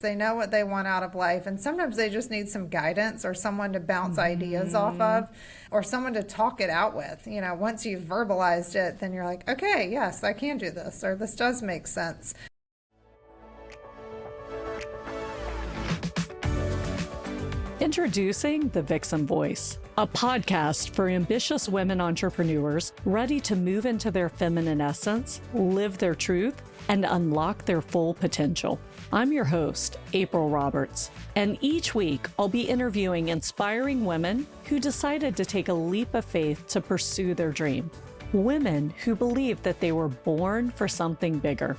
They know what they want out of life, and sometimes they just need some guidance or someone to bounce ideas off of or someone to talk it out with. Once you've verbalized it, then you're like, okay, yes, I can do this, or this does make sense. Introducing The Vixen Voice, a podcast for ambitious women entrepreneurs ready to move into their feminine essence, live their truth, and unlock their full potential. I'm your host, April Roberts, and each week I'll be interviewing inspiring women who decided to take a leap of faith to pursue their dream. Women who believe that they were born for something bigger.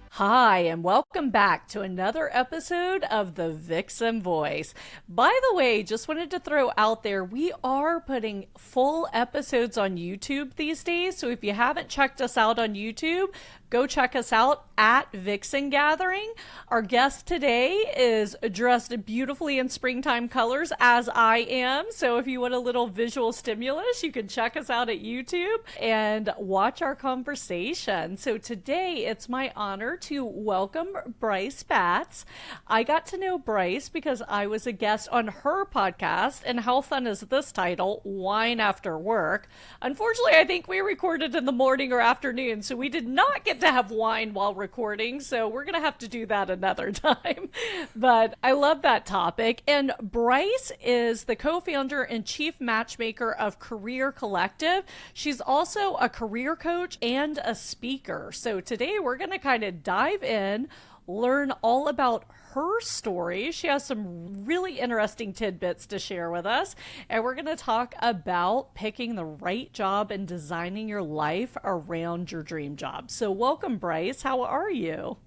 Hi, and welcome back to another episode of The Vixen Voice. By the way, just wanted to throw out there, we are putting full episodes on YouTube these days. So if you haven't checked us out on YouTube, go check us out at Vixen Gathering. Our guest today is dressed beautifully in springtime colors, as I am. So if you want a little visual stimulus, you can check us out at YouTube and watch our conversation. So today, it's my honor to welcome Bryce Batts. I got to know Bryce because I was a guest on her podcast, and how fun is this title, Wine After Work? Unfortunately, I think we recorded in the morning or afternoon, so we did not get to have wine while recording, so we're gonna have to do that another time. But I love that topic. And Bryce is the co-founder and chief matchmaker of Career Collective. She's also a career coach and a speaker. So today we're gonna kind of dive in, learn all about her story. She has some really interesting tidbits to share with us. And we're going to talk about picking the right job and designing your life around your dream job. So welcome, Bryce. How are you?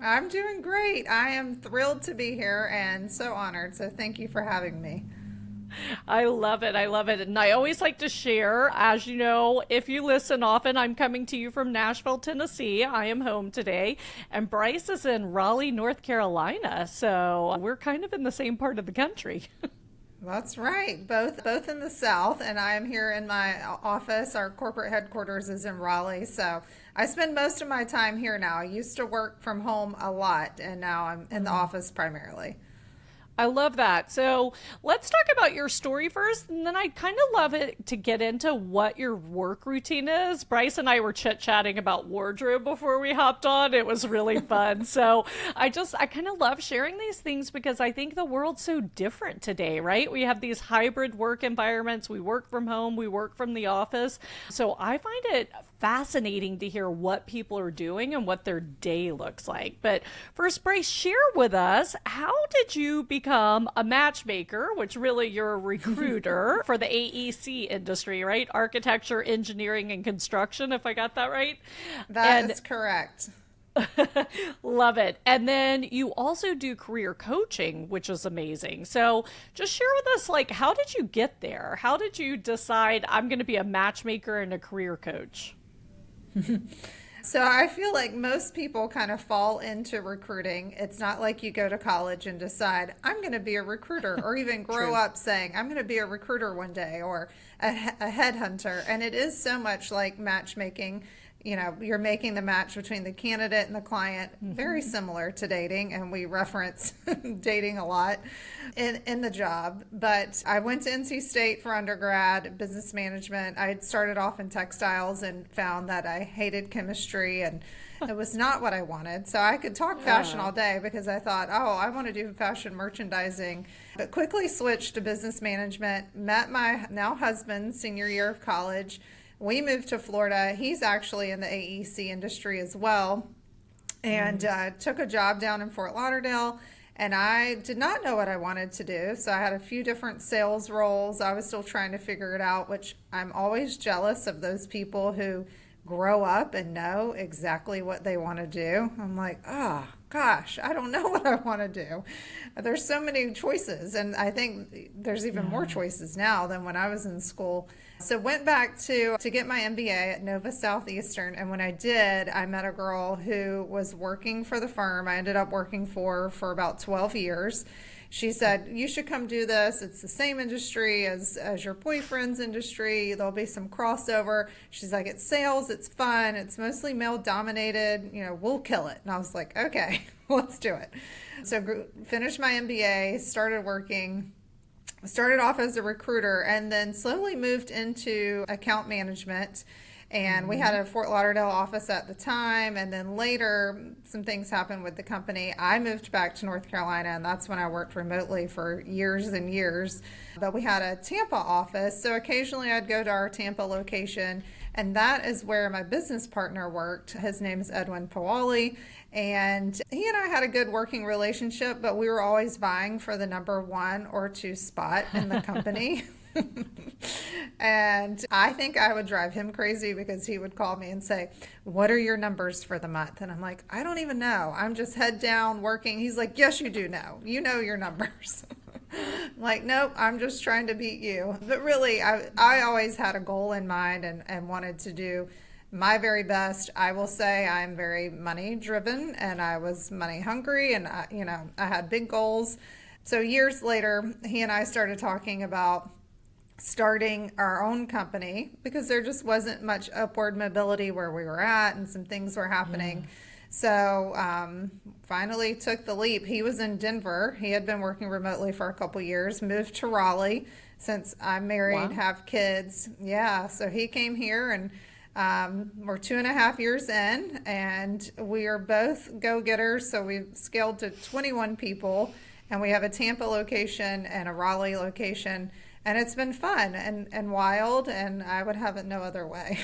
I'm doing great. I am thrilled to be here and so honored. So thank you for having me. I love it. I love it. And I always like to share, as you know, if you listen often, I'm coming to you from Nashville, Tennessee. I am home today. And Bryce is in Raleigh, North Carolina. So we're kind of in the same part of the country. That's right. Both in the South, and I am here in my office. Our corporate headquarters is in Raleigh. So I spend most of my time here now. I used to work from home a lot, and now I'm in the office primarily. I love that. So let's talk about your story first, and then I'd kind of love it to get into what your work routine is. Bryce and I were chit-chatting about wardrobe before we hopped on. It was really fun. So I kind of love sharing these things because I think the world's so different today, right? We have these hybrid work environments. We work from home, we work from the office. So I find it fascinating to hear what people are doing and what their day looks like. But first, Bryce, share with us, how did you become a matchmaker, which really you're a recruiter for the AEC industry, right? Architecture, engineering, and construction, if I got that right? That is correct. Love it. And then you also do career coaching, which is amazing. So just share with us, like, how did you get there? How did you decide I'm going to be a matchmaker and a career coach? So I feel like most people kind of fall into recruiting. It's not like you go to college and decide, I'm going to be a recruiter, or even grow up saying, I'm going to be a recruiter one day, or a headhunter. And it is so much like matchmaking. You're making the match between the candidate and the client, very similar to dating, and we reference dating a lot in the job. But I went to NC State for undergrad, business management. I had started off in textiles and found that I hated chemistry, and it was not what I wanted. So I could talk fashion all day because I thought, oh, I want to do fashion merchandising, but quickly switched to business management, met my now husband senior year of college. We moved to Florida. He's actually in the AEC industry as well, and took a job down in Fort Lauderdale. And I did not know what I wanted to do. So I had a few different sales roles. I was still trying to figure it out, which I'm always jealous of those people who grow up and know exactly what they want to do. I'm like, oh, gosh, I don't know what I want to do. There's so many choices. And I think there's even more choices now than when I was in school. So went back to get my MBA at Nova Southeastern. And when I did, I met a girl who was working for the firm I ended up working for about 12 years. she said, you should come do this. It's the same industry as your boyfriend's industry. There'll be some crossover. She's like, it's sales, it's fun, it's mostly male dominated, we'll kill it. And I was like, okay, let's do it. So finished my MBA, started working, started off as a recruiter, and then slowly moved into account management. And we had a Fort Lauderdale office at the time. And then later, some things happened with the company. I moved back to North Carolina, and that's when I worked remotely for years and years. But we had a Tampa office. So occasionally I'd go to our Tampa location. And that is where my business partner worked. His name is Edwin Pawali. And he and I had a good working relationship, but we were always vying for the number 1 or 2 spot in the company. And I think I would drive him crazy because he would call me and say, what are your numbers for the month? And I'm like, I don't even know. I'm just head down working. He's like, yes, you do know. You know your numbers. I'm like, nope, I'm just trying to beat you. But really, I always had a goal in mind and wanted to do my very best. I will say I'm very money driven, and I was money hungry, and I had big goals. So years later, he and I started talking about starting our own company because there just wasn't much upward mobility where we were at, and some things were happening. So finally took the leap. He was in Denver. He had been working remotely for a couple years, moved to Raleigh since I'm married, have kids. Yeah, so he came here, and we're 2.5 years in, and we are both go-getters. So we've scaled to 21 people, and we have a Tampa location and a Raleigh location. And it's been fun and wild, and I would have it no other way.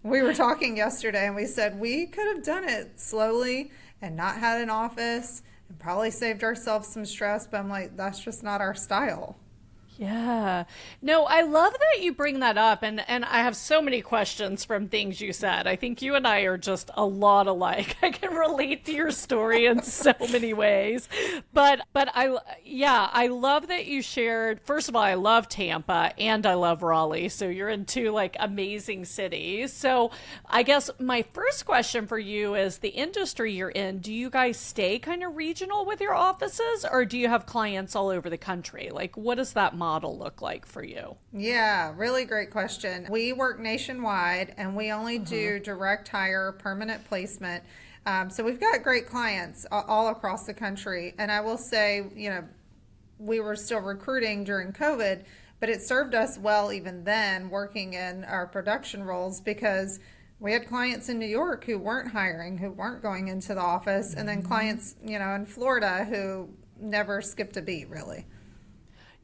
We were talking yesterday, and we said we could have done it slowly and not had an office and probably saved ourselves some stress, but I'm like, that's just not our style. Yeah. No, I love that you bring that up, and I have so many questions from things you said. I think you and I are just a lot alike. I can relate to your story in so many ways. But I love that you shared. First of all, I love Tampa and I love Raleigh. So you're in two like amazing cities. So I guess my first question for you is the industry you're in, do you guys stay kind of regional with your offices, or do you have clients all over the country? Like, what does that model look like for you? Yeah, really great question. We work nationwide, and we only do direct hire, permanent placement. So we've got great clients all across the country. And I will say, we were still recruiting during COVID, but it served us well even then, working in our production roles, because we had clients in New York who weren't hiring, who weren't going into the office, and then clients, in Florida who never skipped a beat, really.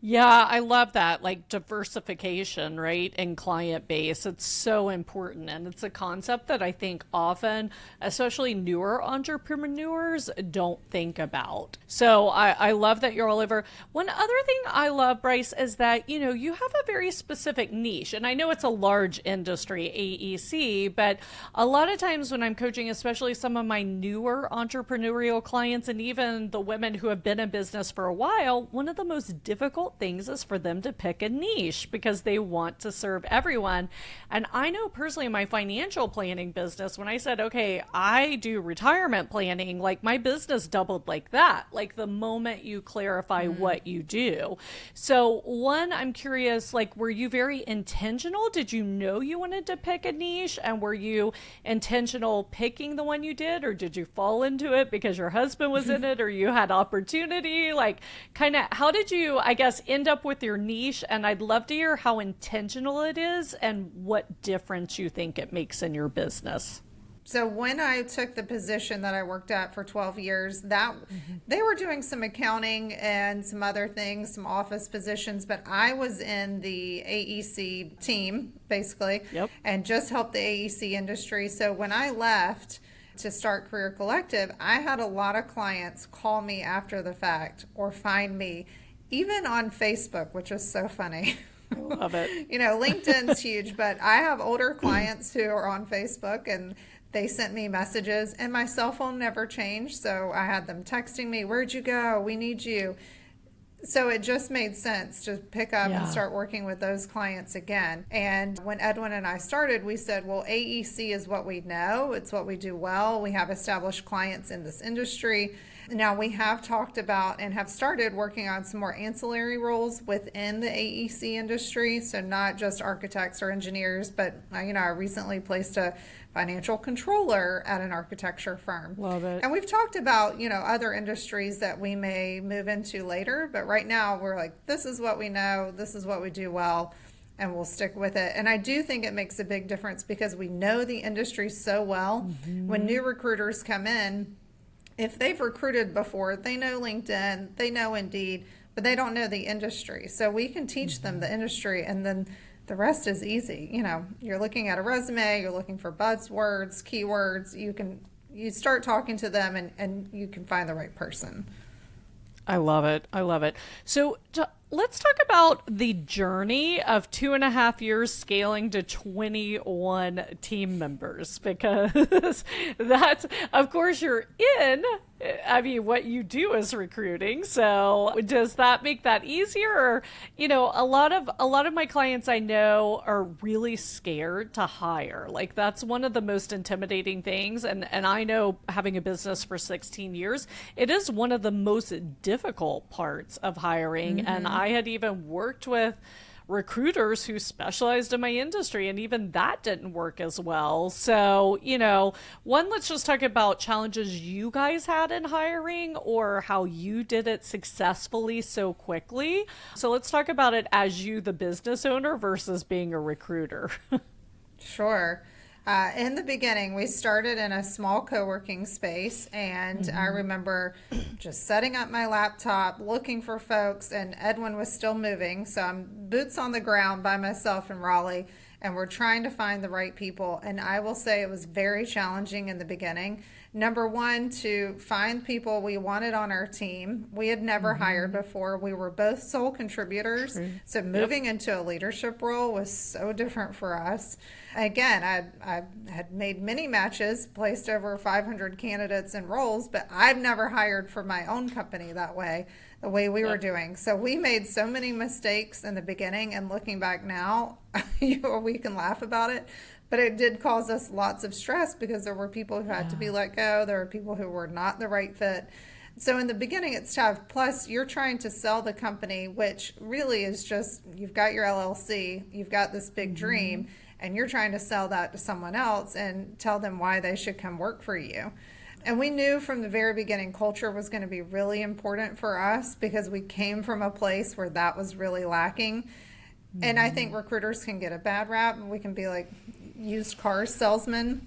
Yeah, I love that. Like diversification, right? And client base. It's so important. And it's a concept that I think often, especially newer entrepreneurs, don't think about. So I love that you're all over. One other thing I love, Bryce, is that, you have a very specific niche. And I know it's a large industry, AEC, but a lot of times when I'm coaching, especially some of my newer entrepreneurial clients and even the women who have been in business for a while, one of the most difficult things is for them to pick a niche because they want to serve everyone. And I know personally in my financial planning business, when I said, okay, I do retirement planning, like my business doubled like that, like the moment you clarify what you do. So one, I'm curious, like, were you very intentional? Did you know you wanted to pick a niche, and were you intentional picking the one you did, or did you fall into it because your husband was in it or you had opportunity? Like, kind of, how did you, I guess, end up with your niche? And I'd love to hear how intentional it is and what difference you think it makes in your business. So when I took the position that I worked at for 12 years, that they were doing some accounting and some other things, some office positions, but I was in the AEC team basically, and just helped the AEC industry. So when I left to start Career Collective, I had a lot of clients call me after the fact or find me even on Facebook, which was so funny. I love it. LinkedIn's huge, but I have older clients who are on Facebook, and they sent me messages, and my cell phone never changed. So I had them texting me, where'd you go? We need you. So it just made sense to pick up and Yeah. start working with those clients again. And when Edwin and I started, we said, well, AEC is what we know, it's what we do well. We have established clients in this industry. Now we have talked about and have started working on some more ancillary roles within the AEC industry. So not just architects or engineers, but I recently placed a financial controller at an architecture firm. Love it. And we've talked about, other industries that we may move into later, but right now we're like, this is what we know, this is what we do well, and we'll stick with it. And I do think it makes a big difference because we know the industry so well. When new recruiters come in, if they've recruited before, they know LinkedIn, they know Indeed, but they don't know the industry. So we can teach them the industry, and then the rest is easy. You're looking at a resume, you're looking for buzzwords, keywords. You start talking to them, and you can find the right person. I love it. I love it. So let's talk about the journey of 2.5 years scaling to 21 team members, because that's, of course, you're in. I mean, what you do is recruiting. So does that make that easier? Or, a lot of my clients I know are really scared to hire. Like, that's one of the most intimidating things. And I know, having a business for 16 years, it is one of the most difficult parts of hiring. And I had even worked with recruiters who specialized in my industry, and even that didn't work as well. So, let's just talk about challenges you guys had in hiring, or how you did it successfully so quickly. So let's talk about it as you, the business owner, versus being a recruiter. Sure. In the beginning, we started in a small co-working space, and I remember just setting up my laptop, looking for folks, and Edwin was still moving, so I'm boots on the ground by myself in Raleigh, and we're trying to find the right people. And I will say it was very challenging in the beginning. Number one, to find people we wanted on our team. We had never hired before. We were both sole contributors. True. So moving into a leadership role was so different for us. Again, I had made many matches, placed over 500 candidates in roles, but I've never hired for my own company that way, the way we were doing. So we made so many mistakes in the beginning, and looking back now, we can laugh about it. But it did cause us lots of stress because there were people who had to be let go. There were people who were not the right fit. So in the beginning, it's tough. Plus, you're trying to sell the company, which really is just, you've got your LLC, you've got this big dream, and you're trying to sell that to someone else and tell them why they should come work for you. And we knew from the very beginning culture was going to be really important for us because we came from a place where that was really lacking. And I think recruiters can get a bad rap. We can be like used car salesmen.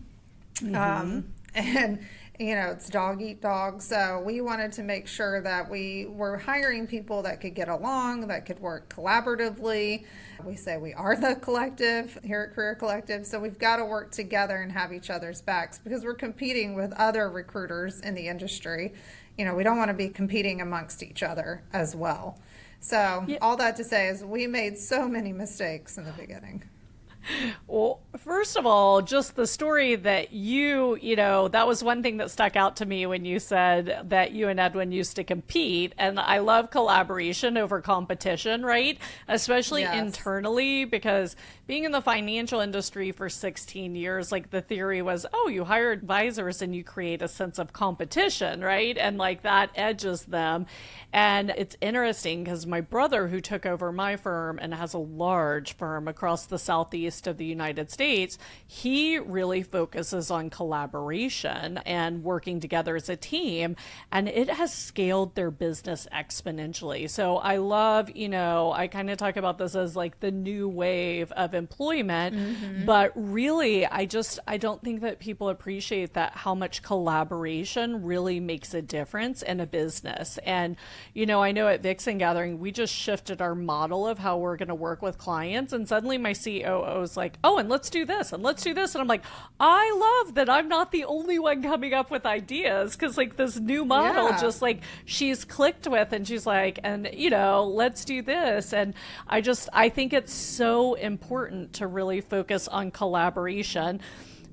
And, it's dog eat dog. So we wanted to make sure that we were hiring people that could get along, that could work collaboratively. We say we are the collective here at Career Collective. So we've got to work together and have each other's backs because we're competing with other recruiters in the industry. We don't want to be competing amongst each other as well. So all that to say is we made so many mistakes in the beginning. Well, first of all, just the story that that was one thing that stuck out to me when you said that you and Edwin used to compete. And I love collaboration over competition, right? Especially internally, because being in the financial industry for 16 years, like the theory was, oh, you hire advisors and you create a sense of competition, right? And like that edges them. And it's interesting because my brother, who took over my firm and has a large firm across the Southeast of the United States, he really focuses on collaboration and working together as a team, and it has scaled their business exponentially. So I love, I kind of talk about this as like the new wave of employment, but really I don't think that people appreciate that, how much collaboration really makes a difference in a business. And I know at Vixen Gathering, we just shifted our model of how we're going to work with clients. And suddenly my COO is like, oh, and let's do this and let's do this. And I'm like, I love that I'm not the only one coming up with ideas, because like this new model just like she's clicked with, and she's like, and let's do this. And I think it's so important to really focus on collaboration.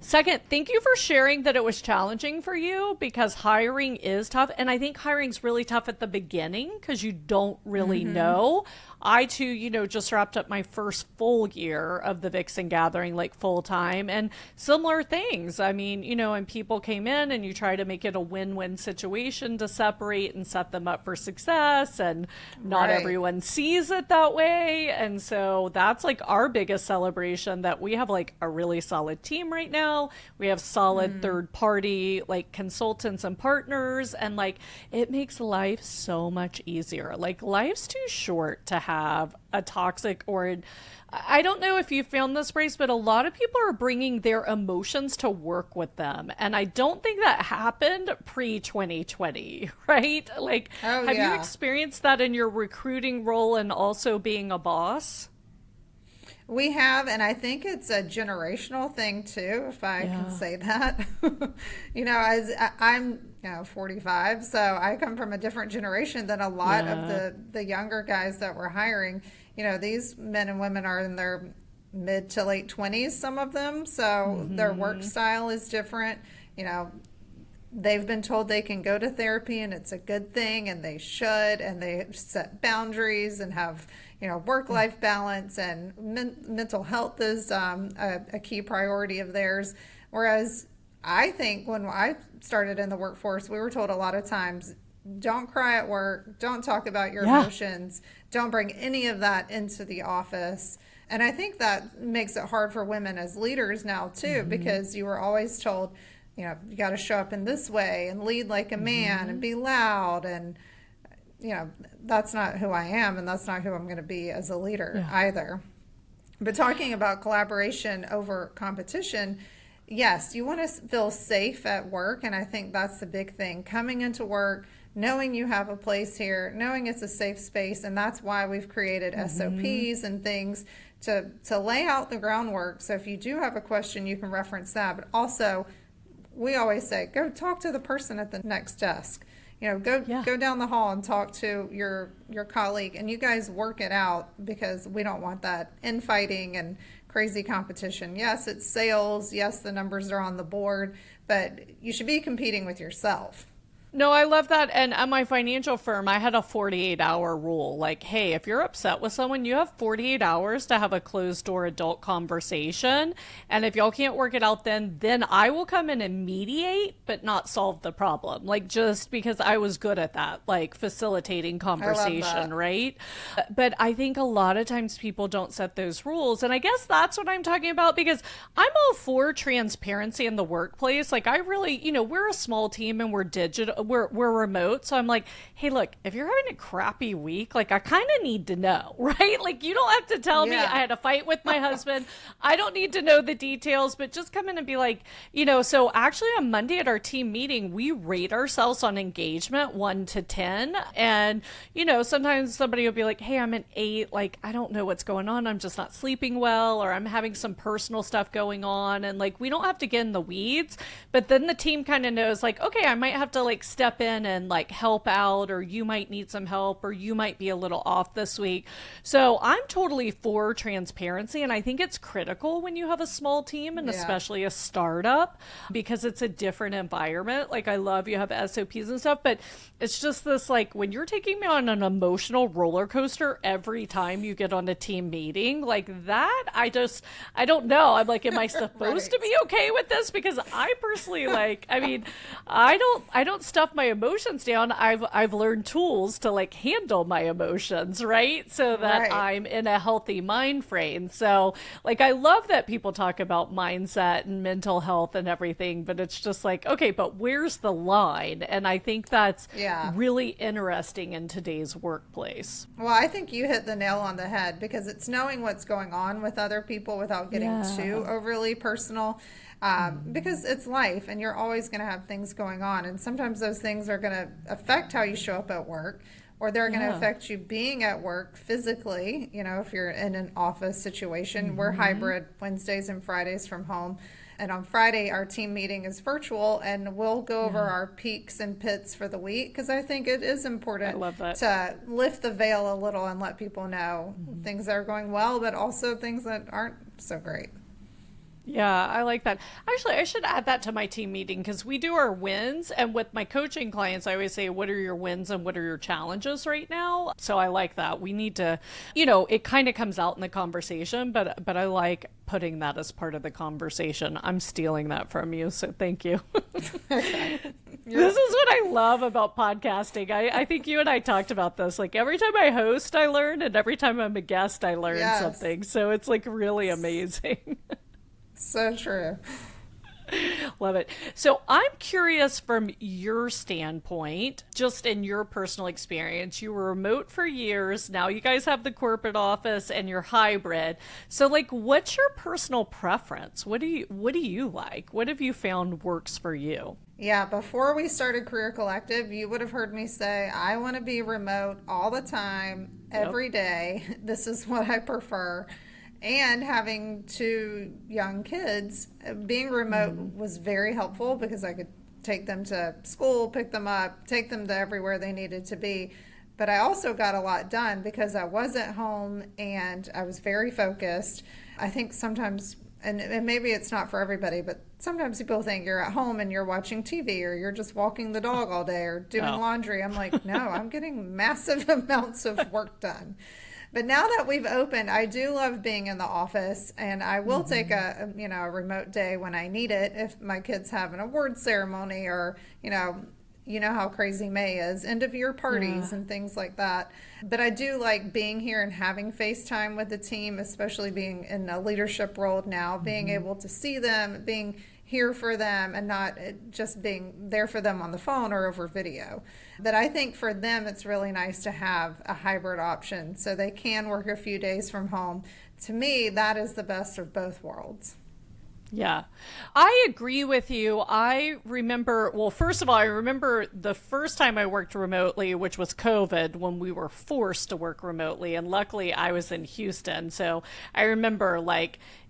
Second, thank you for sharing that it was challenging for you because hiring is tough. And I think hiring's really tough at the beginning because you don't really know. I too, just wrapped up my first full year of the Vixen Gathering, like full time, and similar things. I mean, and people came in and you try to make it a win-win situation to separate and set them up for success. And not Right. everyone sees it that way. And so that's like our biggest celebration, that we have like a really solid team right now. We have solid third party like consultants and partners. And like it makes life so much easier. Like life's too short to have a toxic or I don't know if you found this, Bryce, but a lot of people are bringing their emotions to work with them. And I don't think that happened pre-2020, right? Like, Oh, have you yeah. experienced that in your recruiting role and also being a boss? We have, and I think it's a generational thing too, if I can say that. As I'm 45, so I come from a different generation than a lot of the younger guys that we're hiring. These men and women are in their mid to late 20s, some of them, so their work style is different. They've been told they can go to therapy and it's a good thing and they should, and they set boundaries and have work-life balance, and mental health is a key priority of theirs. Whereas I think when I started in the workforce, we were told a lot of times, don't cry at work, don't talk about your emotions, don't bring any of that into the office. And I think that makes it hard for women as leaders now too, because you were always told, you got to show up in this way and lead like a man and be loud. And that's not who I am, and that's not who I'm going to be as a leader either. But talking about collaboration over competition, yes, you want to feel safe at work, and I think that's the big thing. Coming into work, knowing you have a place here, knowing it's a safe space, and that's why we've created SOPs and things to lay out the groundwork. So if you do have a question, you can reference that. But also, we always say, go talk to the person at the next desk. Go down the hall and talk to your colleague, and you guys work it out, because we don't want that infighting and crazy competition. Yes, it's sales. Yes, the numbers are on the board, but you should be competing with yourself. No, I love that. And at my financial firm, I had a 48-hour rule. Like, hey, if you're upset with someone, you have 48 hours to have a closed door adult conversation. And if y'all can't work it out, then I will come in and mediate, but not solve the problem. Like, just because I was good at that, like facilitating conversation, right? But I think a lot of times people don't set those rules. And I guess that's what I'm talking about, because I'm all for transparency in the workplace. Like, I really, we're a small team and we're digital. We're remote, so I'm like, hey, look, if you're having a crappy week, like, I kind of need to know, right? Like, you don't have to tell me I had a fight with my husband. I don't need to know the details, but just come in and be like, so actually on Monday at our team meeting, we rate ourselves on engagement 1 to 10, and sometimes somebody will be like, hey, I'm an 8, like, I don't know what's going on, I'm just not sleeping well, or I'm having some personal stuff going on, and like, we don't have to get in the weeds, but then the team kind of knows, like, okay, I might have to like step in and like help out, or you might need some help, or you might be a little off this week. So I'm totally for transparency, and I think it's critical when you have a small team, and especially a startup, because it's a different environment. Like, I love you have SOPs and stuff, but it's just this, like, when you're taking me on an emotional roller coaster every time you get on a team meeting, like that, I don't know. I'm like, am I supposed to be okay with this? Because I personally, like, I mean, I don't stuff my emotions down. I've learned tools to like handle my emotions, right? So that I'm in a healthy mind frame. So like, I love that people talk about mindset and mental health and everything, but it's just like, okay, but where's the line? And I think that's really interesting in today's workplace. Well, I think you hit the nail on the head, because it's knowing what's going on with other people without getting too overly personal. Because it's life, and you're always going to have things going on, and sometimes those things are going to affect how you show up at work, or they're going to affect you being at work physically. If you're in an office situation, we're hybrid, Wednesdays and Fridays from home, and on Friday our team meeting is virtual, and we'll go over our peaks and pits for the week, because I think it is important to lift the veil a little and let people know things that are going well, but also things that aren't so great. Yeah, I like that. Actually, I should add that to my team meeting because we do our wins. And with my coaching clients, I always say, what are your wins and what are your challenges right now? So I like that. We need to, it kind of comes out in the conversation, but I like putting that as part of the conversation. I'm stealing that from you. So thank you. Okay. This is what I love about podcasting. I think you and I talked about this. Like every time I host, I learn, and every time I'm a guest, I learn something. So it's like really amazing. So true. Love it. So I'm curious from your standpoint, just in your personal experience, you were remote for years. Now you guys have the corporate office and you're hybrid. So like, what's your personal preference? What do you like? What have you found works for you? Yeah, before we started Career Collective, you would have heard me say, I want to be remote all the time, every day. This is what I prefer. And having two young kids, being remote was very helpful because I could take them to school, pick them up, take them to everywhere they needed to be. But I also got a lot done because I was at home and I was very focused. I think sometimes, and maybe it's not for everybody, but sometimes people think you're at home and you're watching TV or you're just walking the dog all day or doing laundry. I'm like, no, I'm getting massive amounts of work done. But now that we've opened, I do love being in the office, and I will take a remote day when I need it if my kids have an award ceremony or, you know how crazy May is, end of year parties and things like that. But I do like being here and having FaceTime with the team, especially being in a leadership role now, being able to see them, being here for them and not just being there for them on the phone or over video. But I think for them, it's really nice to have a hybrid option so they can work a few days from home. To me, that is the best of both worlds. Yeah, I agree with you. I remember, well, first of all, I remember the first time I worked remotely, which was COVID, when we were forced to work remotely. And luckily, I was in Houston. So I remember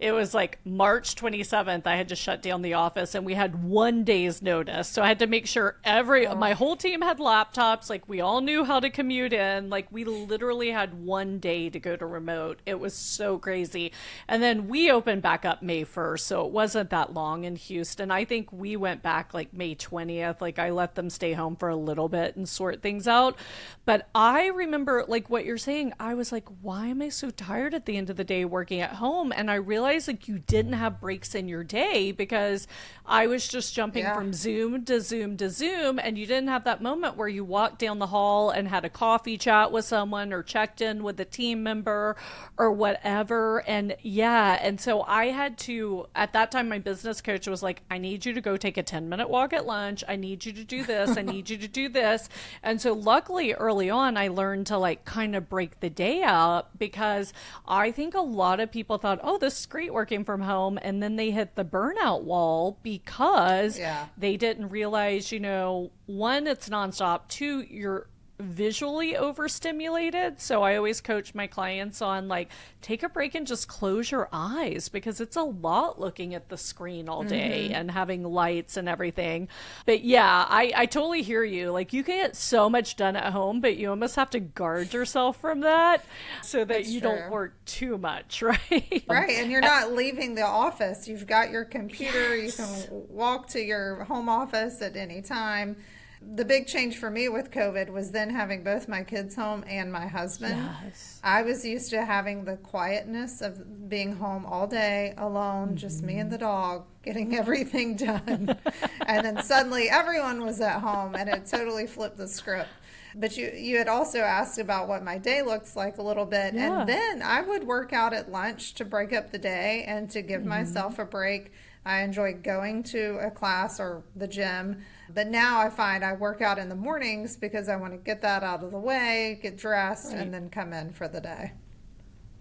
it was like March 27th, I had to shut down the office and we had 1 day's notice. So I had to make sure my whole team had laptops. Like we all knew how to commute in. Like we literally had 1 day to go to remote. It was so crazy. And then we opened back up May 1st. So it wasn't that long in Houston. I think we went back like May 20th. Like I let them stay home for a little bit and sort things out. But I remember like what you're saying. I was like, why am I so tired at the end of the day working at home? And I realized like you didn't have breaks in your day because I was just jumping from Zoom to Zoom to Zoom. And you didn't have that moment where you walked down the hall and had a coffee chat with someone or checked in with a team member or whatever. And and so I had to, at that time, my business coach was like, I need you to go take a 10-minute walk at lunch. I need you to do this. I need you to do this. And so luckily early on, I learned to like kind of break the day up because I think a lot of people thought, oh, this is great working from home. And then they hit the burnout wall because they didn't realize, one, it's nonstop. Two, you're visually overstimulated. So I always coach my clients on like, take a break and just close your eyes because it's a lot looking at the screen all day and having lights and everything. But yeah, I totally hear you. Like you can get so much done at home, but you almost have to guard yourself from that so that you don't work too much, right? Right. And you're not leaving the office. You've got your computer. You can walk to your home office at any time. The big change for me with COVID was then having both my kids home and my husband. Yes. I was used to having the quietness of being home all day alone, just me and the dog, getting everything done. And then suddenly everyone was at home and it totally flipped the script. But you had also asked about what my day looks like a little bit. Yeah. And then I would work out at lunch to break up the day and to give myself a break. I enjoy going to a class or the gym. But now I find I work out in the mornings because I want to get that out of the way, get dressed, and then come in for the day.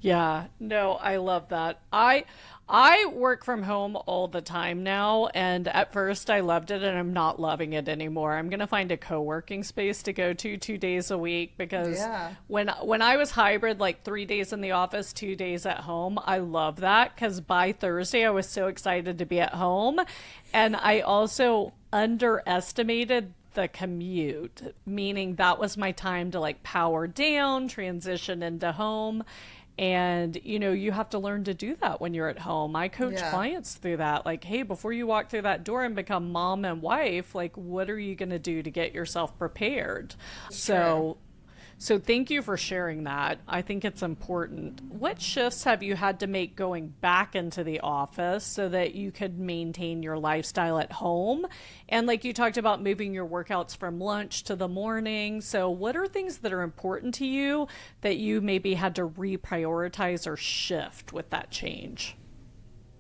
Yeah, no, I love that. I work from home all the time now, and at first I loved it, and I'm not loving it anymore. I'm going to find a co-working space to go to 2 days a week because when I was hybrid, like 3 days in the office, 2 days at home, I love that because by Thursday I was so excited to be at home, and I also underestimated the commute, meaning that was my time to like power down, transition into home. And, you have to learn to do that when you're at home. I coach Yeah, clients through that. Like, hey, before you walk through that door and become mom and wife, like, what are you going to do to get yourself prepared? it's true. So thank you for sharing that. I think it's important. What shifts have you had to make going back into the office so that you could maintain your lifestyle at home? And like you talked about moving your workouts from lunch to the morning. So what are things that are important to you that you maybe had to reprioritize or shift with that change?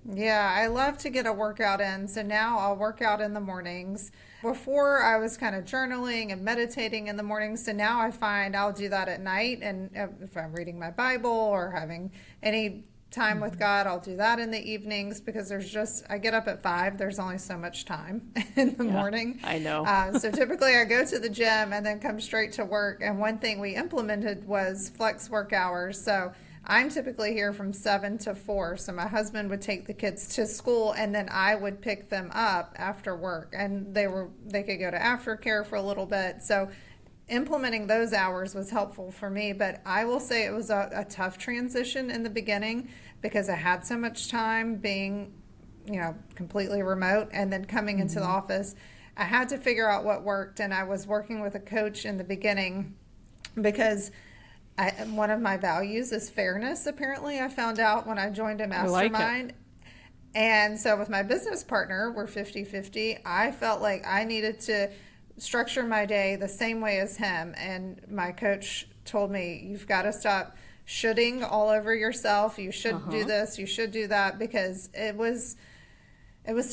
Yeah, I love to get a workout in. So now I'll work out in the mornings. Before I was kind of journaling and meditating in the mornings. So now I find I'll do that at night. And if I'm reading my Bible or having any time with God, I'll do that in the evenings because I get up at 5. There's only so much time in the Yeah, morning. I know. So typically I go to the gym and then come straight to work. And one thing we implemented was flex work hours. So I'm typically here from 7 to 4. So my husband would take the kids to school and then I would pick them up after work. And they could go to aftercare for a little bit. So implementing those hours was helpful for me, but I will say it was a tough transition in the beginning because I had so much time being, completely remote and then coming into the office. I had to figure out what worked, and I was working with a coach in the beginning because one of my values is fairness, apparently. I found out when I joined a I like it. mastermind. And so with my business partner, we're 50-50. I felt like I needed to structure my day the same way as him. And my coach told me, you've got to stop shoulding all over yourself. You should do this, you should do that, because it was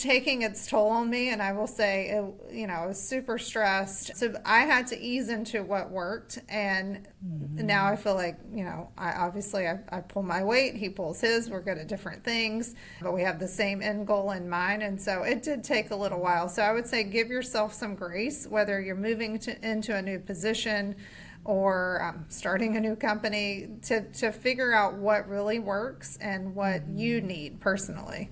taking its toll on me, and I will say, I was super stressed. So I had to ease into what worked, and now I feel like, I pull my weight, he pulls his, we're good at different things, but we have the same end goal in mind, and so it did take a little while. So I would say give yourself some grace, whether you're moving into a new position or starting a new company, to figure out what really works and what you need personally.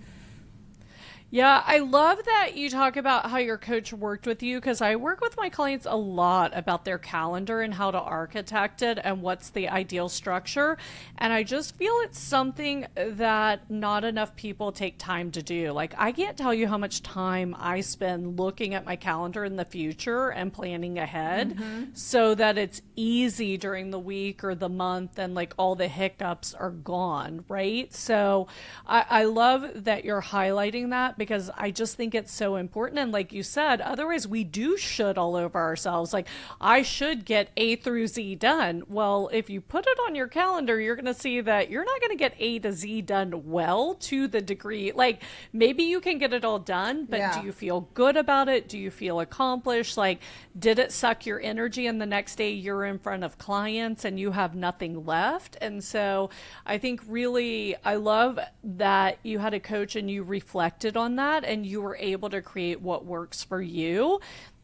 Yeah, I love that you talk about how your coach worked with you because I work with my clients a lot about their calendar and how to architect it and what's the ideal structure. And I just feel it's something that not enough people take time to do. Like, I can't tell you how much time I spend looking at my calendar in the future and planning ahead so that it's easy during the week or the month and like all the hiccups are gone, right? So I love that you're highlighting that because I just think it's so important. And like you said, otherwise we do should all over ourselves. Like, I should get A through Z done. Well, if you put it on your calendar, you're going to see that you're not going to get A to Z done well to the degree. Like, maybe you can get it all done, but Yeah. do you feel good about it? Do you feel accomplished? Like, did it suck your energy and the next day you're in front of clients and you have nothing left? And so I think really, I love that you had a coach and you reflected on that and you were able to create what works for you.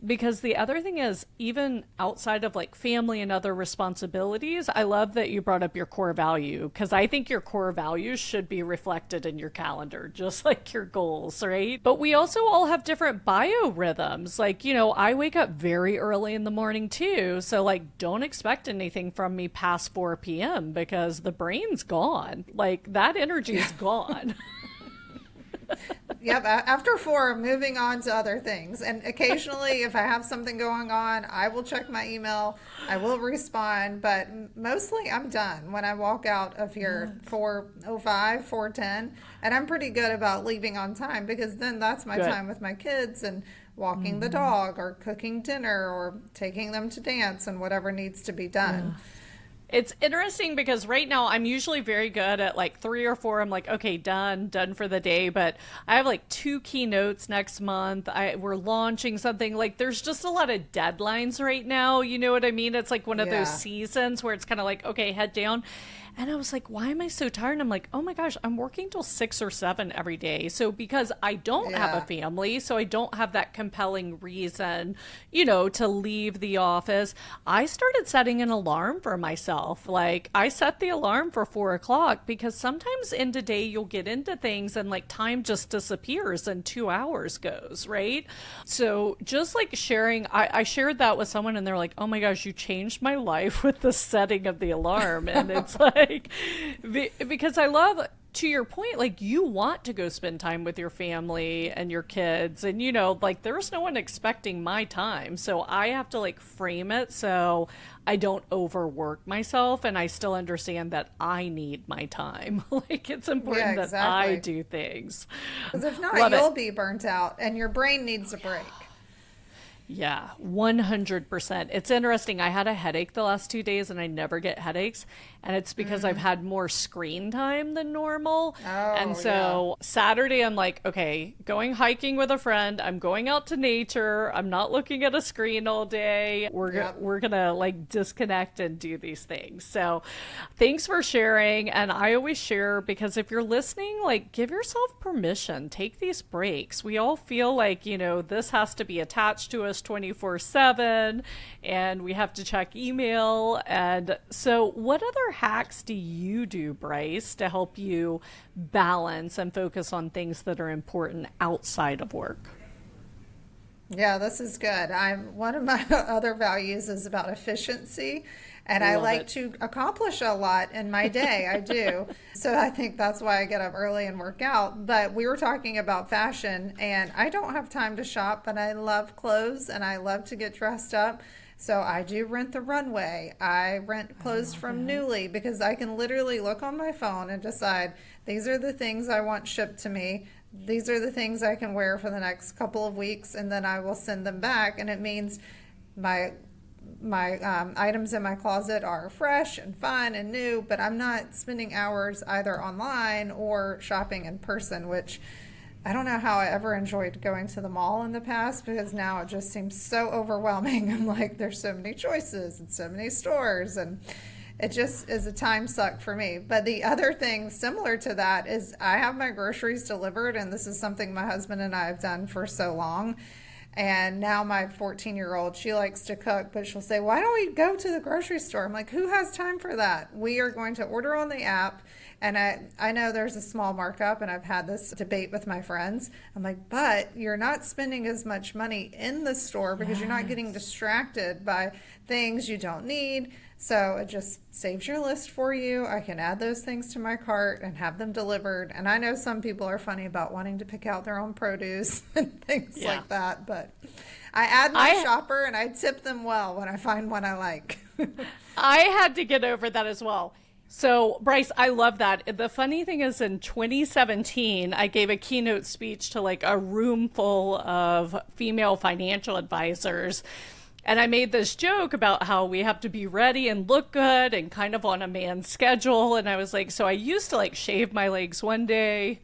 Because the other thing is, even outside of like family and other responsibilities, I love that you brought up your core value because I think your core values should be reflected in your calendar, just like your goals, right? But we also all have different biorhythms. Like, I wake up very early in the morning too. So, like, don't expect anything from me past 4 p.m. because the brain's gone. Like, that energy is gone. Yep, after 4, moving on to other things. And occasionally, if I have something going on, I will check my email. I will respond, but mostly I'm done when I walk out of here 4:05, 4:10, and I'm pretty good about leaving on time because then that's my Good. time with my kids and walking the dog or cooking dinner or taking them to dance and whatever needs to be done. It's interesting because right now I'm usually very good at like 3 or 4. I'm like, okay, done for the day. But I have like 2 keynotes next month. We're launching something. Like, there's just a lot of deadlines right now. You know what I mean? It's like one of those Yeah. seasons where it's kind of like, okay, head down. And I was like, why am I so tired? And I'm like, oh my gosh, I'm working till 6 or 7 every day. So because I don't have a Yeah. family, so I don't have that compelling reason, to leave the office, I started setting an alarm for myself. Like, I set the alarm for 4 o'clock because sometimes in the day you'll get into things and like time just disappears and 2 hours goes, right? So just like sharing, I shared that with someone and they're like, oh my gosh, you changed my life with the setting of the alarm. And it's like, like, because I love, to your point, like you want to go spend time with your family and your kids, and like there's no one expecting my time, so I have to like frame it so I don't overwork myself, and I still understand that I need my time. Like it's important Yeah, that I exactly. do things. Because if not, Love it. you'll be burnt out and your brain needs a break. Yeah, 100%. It's interesting. I had a headache the last 2 days and I never get headaches. And it's because I've had more screen time than normal. And Oh, yeah. so Saturday, I'm like, okay, going hiking with a friend. I'm going out to nature. I'm not looking at a screen all day. Yep. We're going to like disconnect and do these things. So thanks for sharing. And I always share because if you're listening, like give yourself permission. Take these breaks. We all feel like, this has to be attached to us 24/7 and we have to check email. And so what other hacks do you do, Bryce, to help you balance and focus on things that are important outside of work? Yeah, this is good. I'm one of my other values is about efficiency, and I Love like it. to accomplish a lot in my day. I do. So I think that's why I get up early and work out. But we were talking about fashion, and I don't have time to shop, but I love clothes and I love to get dressed up. So I do rent the runway. I rent I clothes love from it. Newly because I can literally look on my phone and decide these are the things I want shipped to me. These are the things I can wear for the next couple of weeks, and then I will send them back. And it means my items in my closet are fresh and fun and new, but I'm not spending hours either online or shopping in person, which I don't know how I ever enjoyed going to the mall in the past because now it just seems so overwhelming. I'm like, there's so many choices and so many stores, and it just is a time suck for me. But the other thing similar to that is I have my groceries delivered, and this is something my husband and I have done for so long. And now my 14-year-old, she likes to cook, but she'll say, why don't we go to the grocery store? I'm like, who has time for that? We are going to order on the app. And I know there's a small markup, and I've had this debate with my friends. I'm like, but you're not spending as much money in the store because you're not getting Yes. distracted by things you don't need. So it just saves your list for you. I can add those things to my cart and have them delivered. And I know some people are funny about wanting to pick out their own produce and things Yeah. like that, but I add my I shopper and I tip them well when I find one I like. I had to get over that as well. So, Bryce, I love that. The funny thing is, in 2017, I gave a keynote speech to like a room full of female financial advisors. And I made this joke about how we have to be ready and look good and kind of on a man's schedule. And I was like, so I used to like shave my legs one day,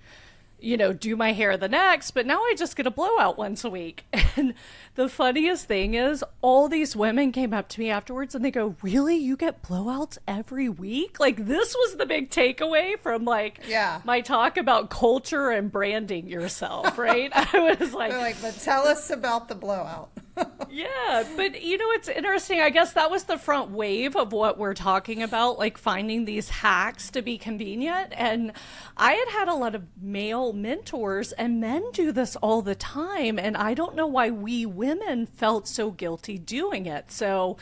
do my hair the next, but now I just get a blowout once a week. And the funniest thing is, all these women came up to me afterwards and they go, really? You get blowouts every week? Like, this was the big takeaway from like Yeah. my talk about culture and branding yourself, right? I was like, They're like, but tell us about the blowout. yeah, but it's interesting. I guess that was the front wave of what we're talking about, like finding these hacks to be convenient. And I had a lot of male mentors, and men do this all the time. And I don't know why we women felt so guilty doing it. So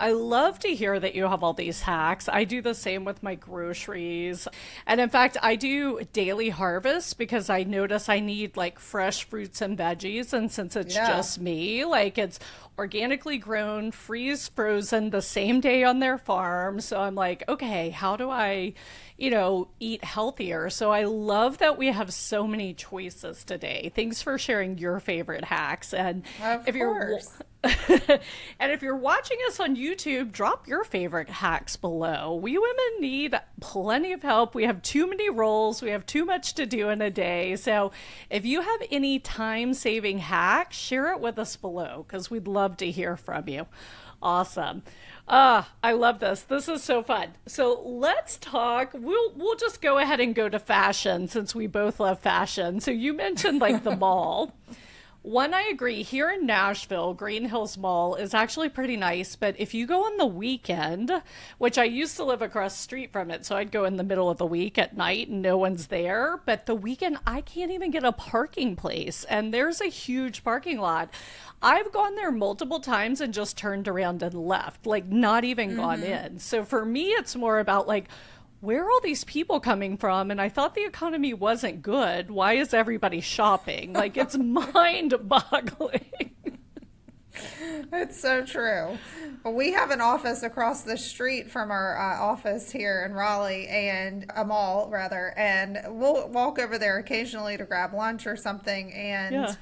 I love to hear that you have all these hacks. I do the same with my groceries. And in fact, I do daily harvest because I notice I need like fresh fruits and veggies. And since it's Yeah. just me, like it's organically grown, freeze frozen the same day on their farm. So I'm like, okay, how do I, eat healthier? So I love that we have so many choices today. Thanks for sharing your favorite hacks. And Of if you're course. and if you're watching us on YouTube, drop your favorite hacks below. We women need plenty of help. We have too many roles. We have too much to do in a day. So if you have any time-saving hacks, share it with us below because we'd love to hear from you. Awesome. I love this. This is so fun. So let's talk. We'll just go ahead and go to fashion since we both love fashion. So you mentioned like the mall. One, I agree. Here in Nashville, Green Hills Mall is actually pretty nice. But if you go on the weekend, which I used to live across the street from it, so I'd go in the middle of the week at night and no one's there. But the weekend, I can't even get a parking place. And there's a huge parking lot. I've gone there multiple times and just turned around and left, like not even gone in. So for me, it's more about like, where are all these people coming from? And I thought the economy wasn't good. Why is everybody shopping? Like, it's mind boggling. It's so true. We have an office across the street from our office here in Raleigh, and a mall rather, and we'll walk over there occasionally to grab lunch or something, Yeah. and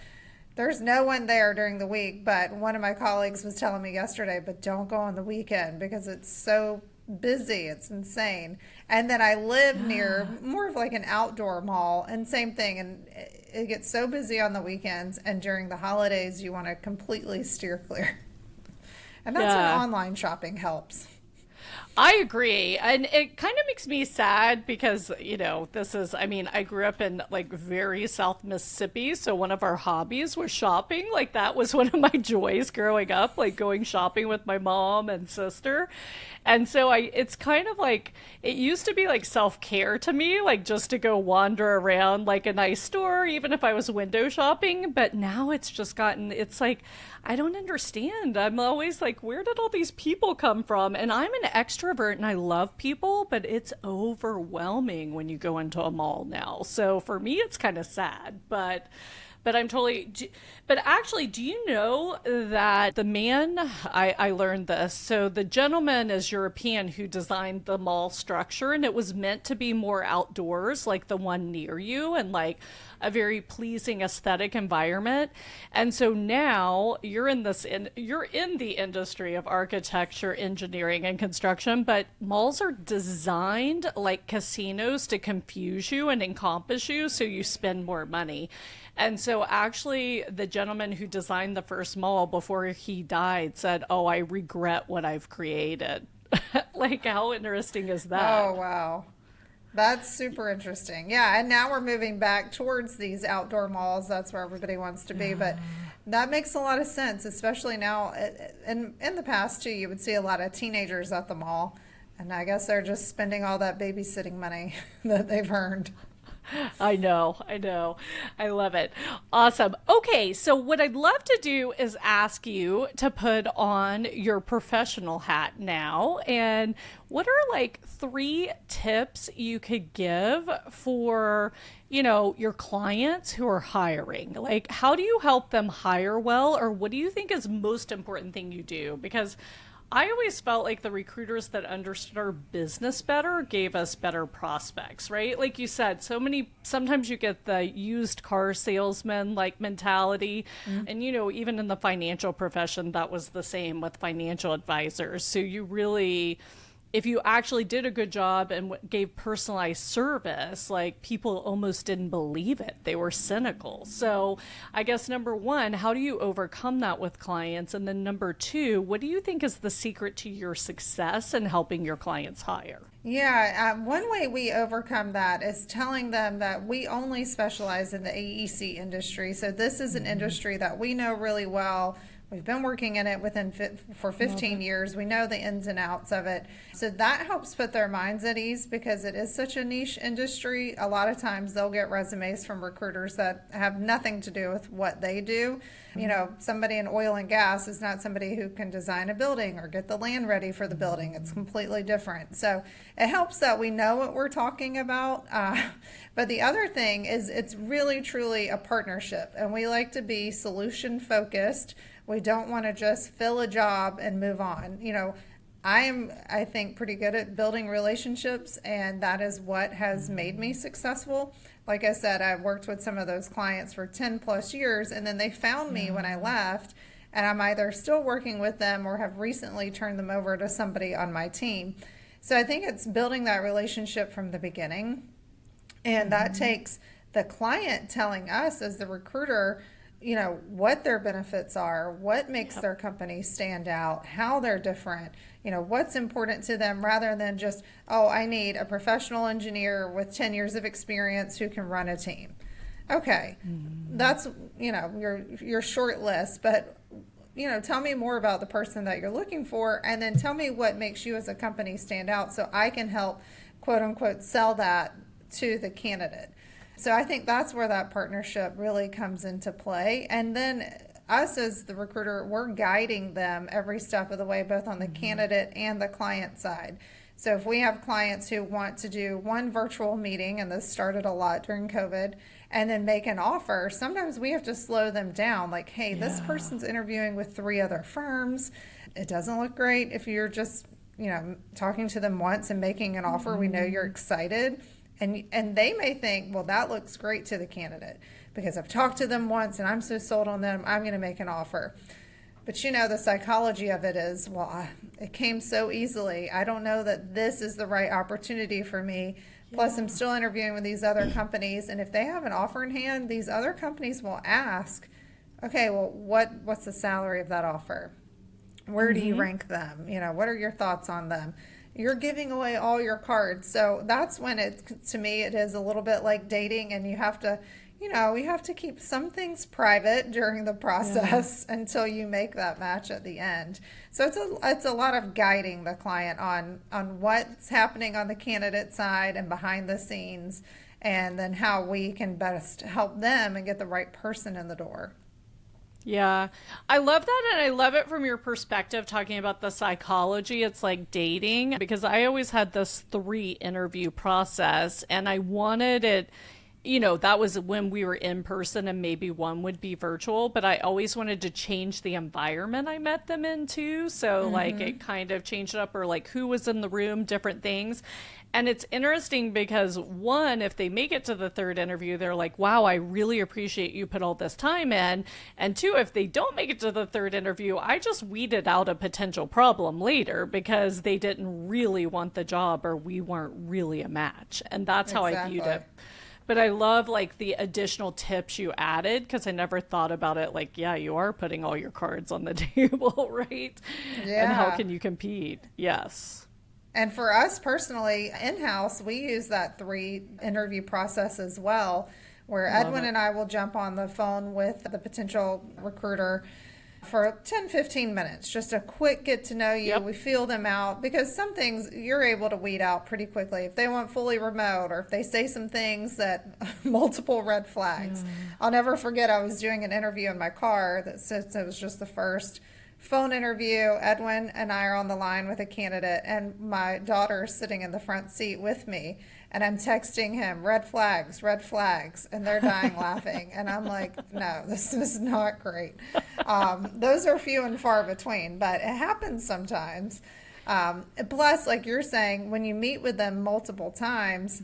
there's no one there during the week. But one of my colleagues was telling me yesterday, but don't go on the weekend because it's so busy. It's insane. And then I live near more of like an outdoor mall, and same thing. And it gets so busy on the weekends, and during the holidays, you want to completely steer clear. And that's when Yeah. online shopping helps. I agree. And it kind of makes me sad because, this is, I mean, I grew up in like very South Mississippi. So one of our hobbies was shopping. Like that was one of my joys growing up, like going shopping with my mom and sister. And so it's kind of like, it used to be like self-care to me, like just to go wander around like a nice store, even if I was window shopping. But now it's just gotten, it's like, I don't understand. I'm always like, where did all these people come from? And I'm an extrovert and I love people, but it's overwhelming when you go into a mall now. So for me, it's kind of sad, but I'm totally. But actually, do you know that the man, I learned this. So the gentleman is European who designed the mall structure, and it was meant to be more outdoors, like the one near you, and like a very pleasing aesthetic environment. And so now you're in the industry of architecture, engineering, and construction, but malls are designed like casinos to confuse you and encompass you so you spend more money. And so actually the gentleman who designed the first mall before he died said, "Oh, I regret what I've created." Like how interesting is that? Oh, wow. That's super interesting. Yeah, and now we're moving back towards these outdoor malls. That's where everybody wants to be. But that makes a lot of sense, especially now. And in the past, too, you would see a lot of teenagers at the mall. And I guess they're just spending all that babysitting money that they've earned. I know, I know. I love it. Awesome. Okay, so what I'd love to do is ask you to put on your professional hat now. And what are like 3 tips you could give for, your clients who are hiring? Like, how do you help them hire well, or what do you think is most important thing you do? Because I always felt like the recruiters that understood our business better gave us better prospects, right? Like you said, sometimes you get the used car salesman like mentality. And, even in the financial profession, that was the same with financial advisors. So you really, if you actually did a good job and gave personalized service, like people almost didn't believe it. They were cynical. So I guess number one, how do you overcome that with clients? And then number two, what do you think is the secret to your success in helping your clients hire? Yeah, one way we overcome that is telling them that we only specialize in the AEC industry. So this is an industry that we know really well. We've been working in it for 15 years. We know the ins and outs of it. So that helps put their minds at ease because it is such a niche industry. A lot of times they'll get resumes from recruiters that have nothing to do with what they do. Somebody in oil and gas is not somebody who can design a building or get the land ready for the building. It's completely different. So it helps that we know what we're talking about. But the other thing is it's really, truly a partnership. And we like to be solution focused. We don't want to just fill a job and move on. I think, pretty good at building relationships, and that is what has made me successful. Like I said, I've worked with some of those clients for 10 plus years, and then they found me when I left, and I'm either still working with them or have recently turned them over to somebody on my team. So I think it's building that relationship from the beginning, and that takes the client telling us as the recruiter, what their benefits are, what makes their company stand out, how they're different, what's important to them rather than just, oh, I need a professional engineer with 10 years of experience who can run a team. Okay, that's, your short list, but, tell me more about the person that you're looking for, and then tell me what makes you as a company stand out so I can help, quote unquote, sell that to the candidate. So I think that's where that partnership really comes into play. And then us as the recruiter, we're guiding them every step of the way, both on the candidate and the client side. So if we have clients who want to do one virtual meeting, and this started a lot during COVID, and then make an offer, sometimes we have to slow them down. Like, hey, this person's interviewing with 3 other firms. It doesn't look great if you're just, talking to them once and making an offer. We know you're excited. And they may think, well, that looks great to the candidate because I've talked to them once and I'm so sold on them, I'm going to make an offer. But the psychology of it is, well, it came so easily. I don't know that this is the right opportunity for me. Plus, I'm still interviewing with these other companies. And if they have an offer in hand, these other companies will ask, okay, well, what's the salary of that offer? Where do you rank them? What are your thoughts on them? You're giving away all your cards. So that's when to me, it is a little bit like dating, and you have to we have to keep some things private during the process until you make that match at the end. So it's a lot of guiding the client on what's happening on the candidate side and behind the scenes, and then how we can best help them and get the right person in the door. Yeah, I love that. And I love it from your perspective, talking about the psychology. It's like dating, because I always had this 3 interview process, and I wanted it. That was when we were in person, and maybe one would be virtual, but I always wanted to change the environment I met them into. So like it kind of changed it up, or like who was in the room, different things. And it's interesting because, one, if they make it to the 3rd interview, they're like, wow, I really appreciate you put all this time in. And 2, if they don't make it to the 3rd interview, I just weeded out a potential problem later because they didn't really want the job, or we weren't really a match. And that's how I viewed it. But I love like the additional tips you added, because I never thought about it like, yeah, you are putting all your cards on the table, right? Yeah. And how can you compete? Yes. And for us personally, in-house, we use that 3 interview process as well, where Edwin and I will jump on the phone with the potential recruiter for 10-15 minutes, just a quick get to know you. We feel them out, because some things you're able to weed out pretty quickly. If they want fully remote, or if they say some things that multiple red flags. I'll never forget, I was doing an interview in my car that, since it was just the first phone interview, Edwin and I are on the line with a candidate, and my daughter is sitting in the front seat with me, and I'm texting him, red flags, and they're dying laughing. And I'm like, no, this is not great. Those are few and far between, but it happens sometimes. Plus, like you're saying, when you meet with them multiple times,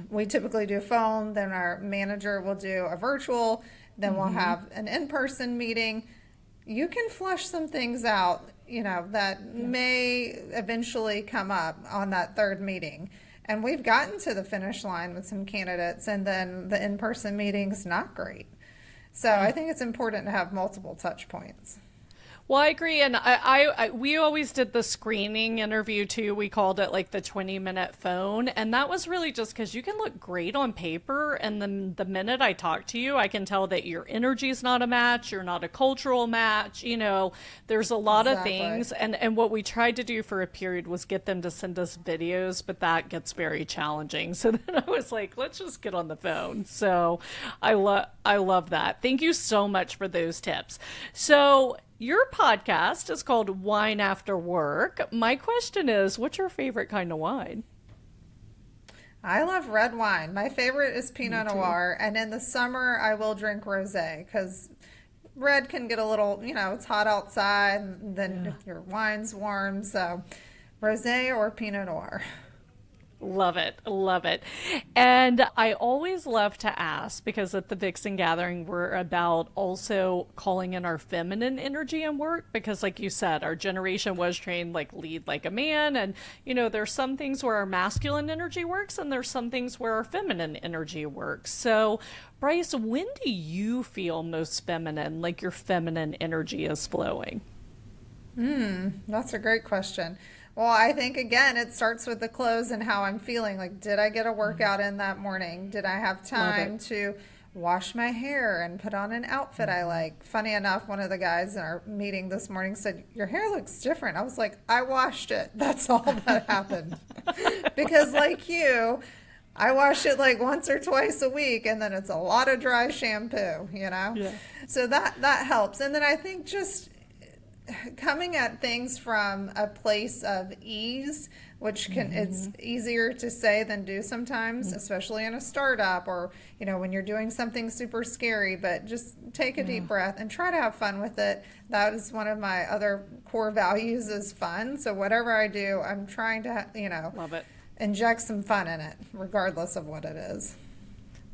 we typically do phone, then our manager will do a virtual, then we'll have an in-person meeting. You can flush some things out, that may eventually come up on that 3rd meeting. And we've gotten to the finish line with some candidates, and then the in-person meeting's not great. So I think it's important to have multiple touch points. Well, I agree. And we always did the screening interview too. We called it like the 20-minute phone. And that was really just because you can look great on paper. And then the minute I talk to you, I can tell that your energy is not a match. You're not a cultural match. There's a lot of things. And what we tried to do for a period was get them to send us videos, but that gets very challenging. So then I was like, let's just get on the phone. So I love that. Thank you so much for those tips. So your podcast is called Wine After Work. My question is, what's your favorite kind of wine? I love red wine. My favorite is Pinot Noir. And in the summer, I will drink rosé, because red can get a little, it's hot outside, and then if your wine's warm. So rosé or Pinot Noir. Love it. Love it. And I always love to ask, because at the Vixen Gathering, we're about also calling in our feminine energy and work, because like you said, our generation was trained like lead like a man. And, there's some things where our masculine energy works, and there's some things where our feminine energy works. So Bryce, when do you feel most feminine, like your feminine energy is flowing? That's a great question. Well, I think, again, it starts with the clothes and how I'm feeling. Like, did I get a workout in that morning? Did I have time to wash my hair and put on an outfit I like? Funny enough, one of the guys in our meeting this morning said, your hair looks different. I was like, I washed it. That's all that happened. Because like you, I wash it like once or twice a week, and then it's a lot of dry shampoo, Yeah. So that helps. And then I think just coming at things from a place of ease, which can it's easier to say than do sometimes, especially in a startup or when you're doing something super scary. But just take a deep breath and try to have fun with it. That is one of my other core values, is fun. So whatever I do, I'm trying to Love it. inject some fun in it, regardless of what it is.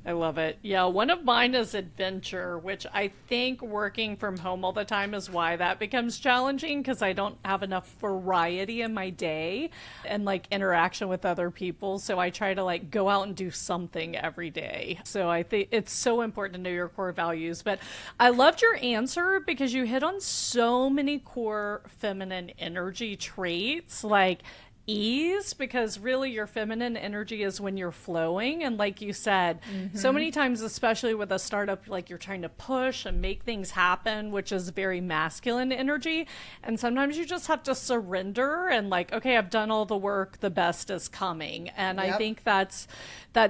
I love it. Yeah, one of mine is adventure, which I think working from home all the time is why that becomes challenging, because I don't have enough variety in my day and like interaction with other people. So I try to like go out and do something every day. So I think it's so important to know your core values. But I loved your answer because you hit on so many core feminine energy traits, like ease, because really your feminine energy is when you're flowing. And like you said, so many times, especially with a startup, like you're trying to push and make things happen, which is very masculine energy. And sometimes you just have to surrender and like, okay, I've done all the work, the best is coming. And I think that's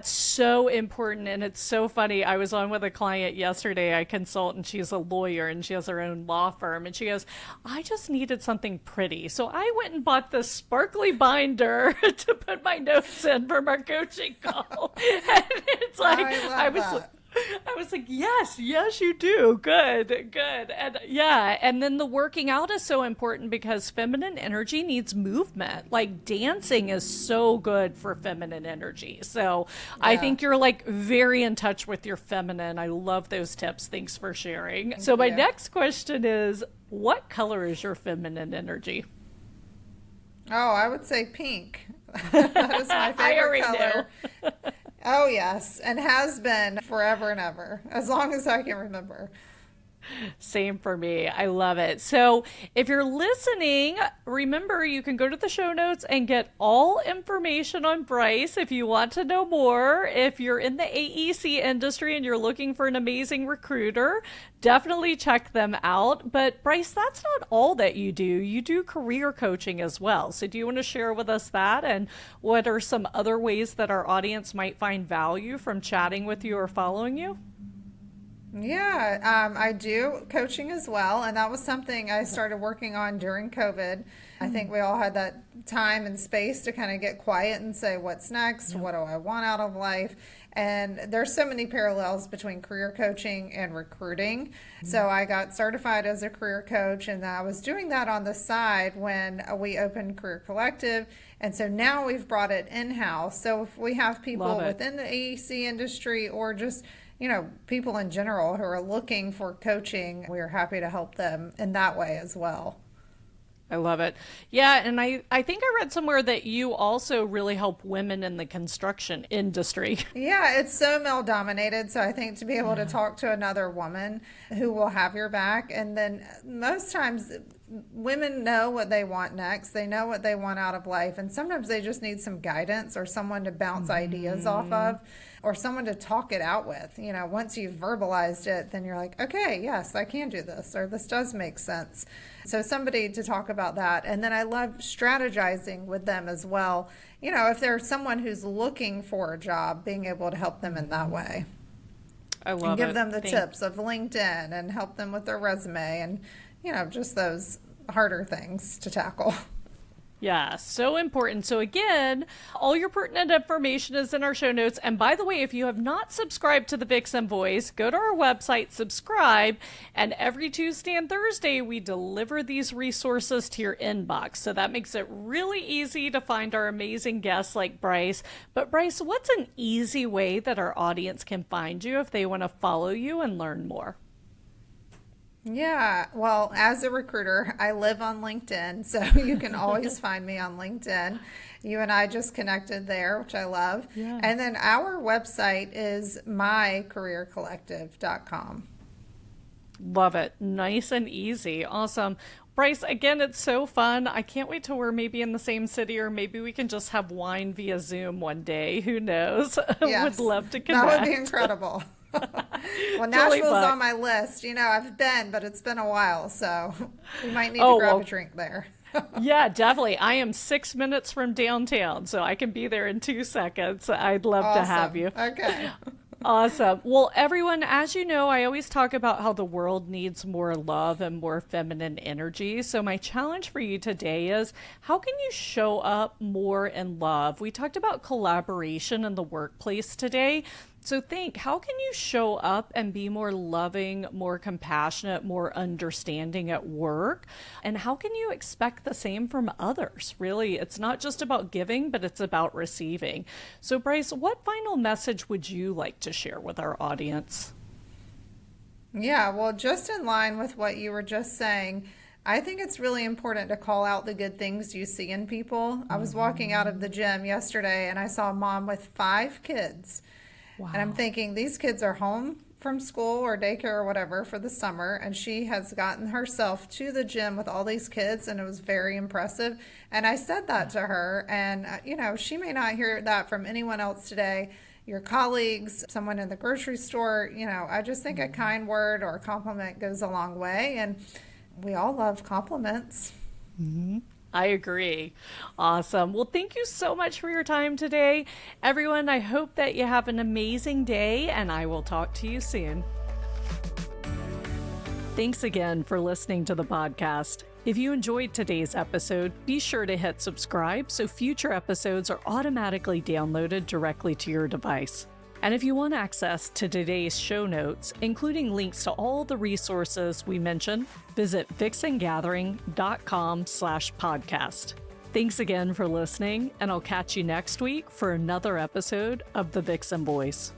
so important. And it's so funny. I was on with a client yesterday. I consult, and she's a lawyer and she has her own law firm. And she goes, I just needed something pretty. So I went and bought this sparkly binder to put my notes in for our coaching call. And it's like, I was like, yes, you do. Good. And yeah. And then the working out is so important because feminine energy needs movement. Like dancing is so good for feminine energy. So I think you're like very in touch with your feminine. I love those tips. Thanks for sharing. So my next question is, what color is your feminine energy? Oh, I would say pink. That is my favorite color. Oh, yes, and has been forever and ever, as long as I can remember. Same for me. I love it. So if you're listening, remember you can go to the show notes and get all information on Bryce if you want to know more. If you're in the AEC industry and you're looking for an amazing recruiter, definitely check them out. But Bryce, that's not all that you do. You do career coaching as well. So do you want to share with us that, and what are some other ways that our audience might find value from chatting with you or following you? Yeah, I do coaching as well, and that was something I started working on during COVID. I think we all had that time and space to kind of get quiet and say, what's next? What do I want out of life? And there's so many parallels between career coaching and recruiting. So I got certified as a career coach, and I was doing that on the side when we opened Career Collective. And so now we've brought it in-house. So if we have people within the AEC industry or just people in general who are looking for coaching, we are happy to help them in that way as well. I love it. Yeah, and I think I read somewhere that you also really help women in the construction industry. Yeah, it's so male dominated. So I think to be able to talk to another woman who will have your back, and then most times women know what they want next. They know what they want out of life. And sometimes they just need some guidance or someone to bounce ideas off of, or someone to talk it out with. Once you've verbalized it, then you're like, okay, yes, I can do this, or this does make sense. So somebody to talk about that. And then I love strategizing with them as well. If there's someone who's looking for a job, being able to help them in that way. I love it. And give them the tips of LinkedIn and help them with their resume and just those harder things to tackle. Yeah, so important. So again, all your pertinent information is in our show notes. And by the way, if you have not subscribed to the Vixen Voice, go to our website, subscribe, and every Tuesday and Thursday, we deliver these resources to your inbox. So that makes it really easy to find our amazing guests like Bryce. But Bryce, what's an easy way that our audience can find you if they want to follow you and learn more? Yeah, well, as a recruiter, I live on LinkedIn, so you can always find me on LinkedIn. You and I just connected there, which I love. Yeah. And then our website is mycareercollective.com. Love it. Nice and easy. Awesome. Bryce, again, it's so fun. I can't wait till we're maybe in the same city, or maybe we can just have wine via Zoom one day. Who knows? Yes, would love to connect. That would be incredible. Well, Nashville's on my list. I've been, but it's been a while, so we might need to grab a drink there. Yeah, definitely. I am 6 minutes from downtown, so I can be there in 2 seconds. I'd love to have you. Okay. Awesome. Well, everyone, as you know, I always talk about how the world needs more love and more feminine energy. So, my challenge for you today is how can you show up more in love? We talked about collaboration in the workplace today. So, think how can you show up and be more loving, more compassionate, more understanding at work? And how can you expect the same from others? Really, it's not just about giving, but it's about receiving. So, Bryce, what final message would you like to share with our audience? Yeah, well, just in line with what you were just saying, I think it's really important to call out the good things you see in people. I was walking out of the gym yesterday and I saw a mom with 5 kids. And I'm Wow. thinking these kids are home from school or daycare or whatever for the summer, and she has gotten herself to the gym with all these kids, and it was very impressive. And I said that to her, and she may not hear that from anyone else today, your colleagues, someone in the grocery store. I just think a kind word or a compliment goes a long way, and we all love compliments. I agree. Awesome. Well, thank you so much for your time today. Everyone, I hope that you have an amazing day, and I will talk to you soon. Thanks again for listening to the podcast. If you enjoyed today's episode, be sure to hit subscribe so future episodes are automatically downloaded directly to your device. And if you want access to today's show notes, including links to all the resources we mentioned, visit vixengathering.com/podcast. Thanks again for listening, and I'll catch you next week for another episode of The Vixen Voice.